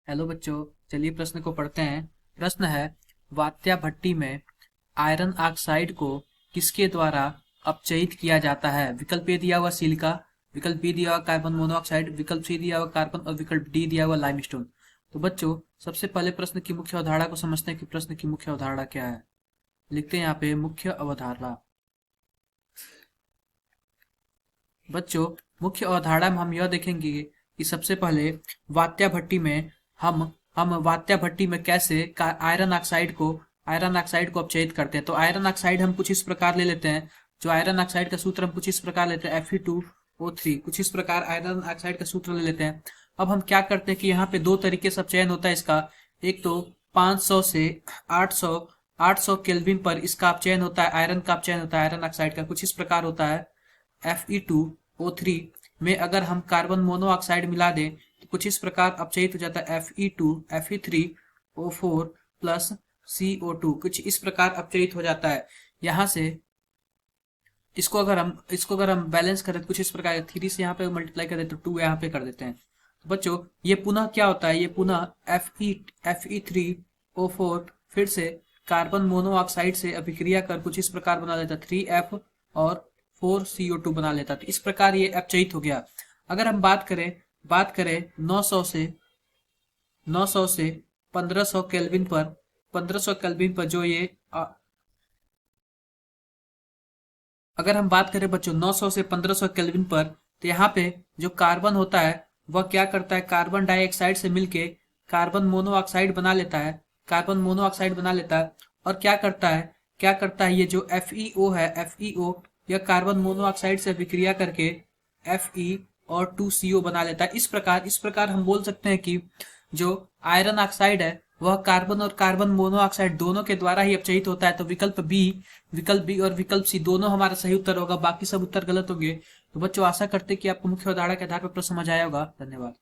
Hello बच्चों, चलिए प्रश्न को पढ़ते हैं। प्रश्न है, वात्या भट्टी में आयरन ऑक्साइड को किसके द्वारा अपचयित किया जाता है? विकल्प ए दिया हुआ सिलिका, विकल्प बी दिया हुआ कार्बन मोनोऑक्साइड, विकल्प सी दिया हुआ कार्बन और विकल्प डी दिया हुआ लाइमस्टोन। तो बच्चों, सबसे पहले प्रश्न की मुख्य अवधारणा को समझते हैं कि प्रश्न की मुख्य अवधारणा क्या है। लिखते हैं यहाँ पे मुख्य अवधारणा। बच्चों, मुख्य अवधारणा में हम यह देखेंगे कि सबसे पहले वात्या भट्टी में हम वात्या भट्टी में कैसे आयरन ऑक्साइड को अपचयित करते हैं। तो आयरन ऑक्साइड हम कुछ इस प्रकार ले लेते हैं। जो आयरन ऑक्साइड का सूत्र हम कुछ इस प्रकार लेते हैं Fe2O3, कुछ इस प्रकार आयरन ऑक्साइड का सूत्र ले लेते हैं। अब हम क्या करते हैं कि यहाँ पे दो तरीके से अपचयन होता है इसका। एक तो 500 से 800 केल्विन पर इसका अपचयन होता है, आयरन का अपचयन होता है आयरन ऑक्साइड का। कुछ इस प्रकार होता है Fe2O3 में अगर हम कार्बन मोनोऑक्साइड मिला दें तो कुछ इस प्रकार अपचयित हो जाता है Fe3O4 प्लस CO2, कुछ इस प्रकार अपचयित हो जाता है। यहाँ से इसको अगर हम बैलेंस करें तो कुछ इस प्रकार 3 से यहाँ पे मल्टीप्लाई कर देते तो 2 यहाँ पे कर देते हैं। तो बच्चों, ये पुनः क्या होता है, ये पुनः Fe3O4 फिर से कार्बन मोनोऑक्साइड से अभिक्रिया कर कुछ इस प्रकार बना देता है 3F और 4CO2 बना लेता है। तो इस प्रकार ये अपचयित हो गया। अगर हम बात करें 900 से 1500 केल्विन पर जो ये अगर हम बात करें बच्चों 900 से 1500 केल्विन पर, तो यहाँ पे जो कार्बन होता है वह क्या करता है, कार्बन डाइऑक्साइड से मिलके कार्बन मोनोऑक्साइड बना लेता है और क्या करता है ये जो FeO है, FeO यह कार्बन मोनोऑक्साइड से अभिक्रिया करके Fe और 2CO बना लेता है। इस प्रकार हम बोल सकते हैं कि जो आयरन ऑक्साइड है वह कार्बन और कार्बन मोनोऑक्साइड दोनों के द्वारा ही अपचयित होता है। तो विकल्प बी और विकल्प सी दोनों हमारा सही उत्तर होगा, बाकी सब उत्तर गलत होंगे। तो बच्चों, आशा करते हैं कि आपको मुख्य अवधारणा के आधार पर प्रश्न समझ आया होगा। धन्यवाद।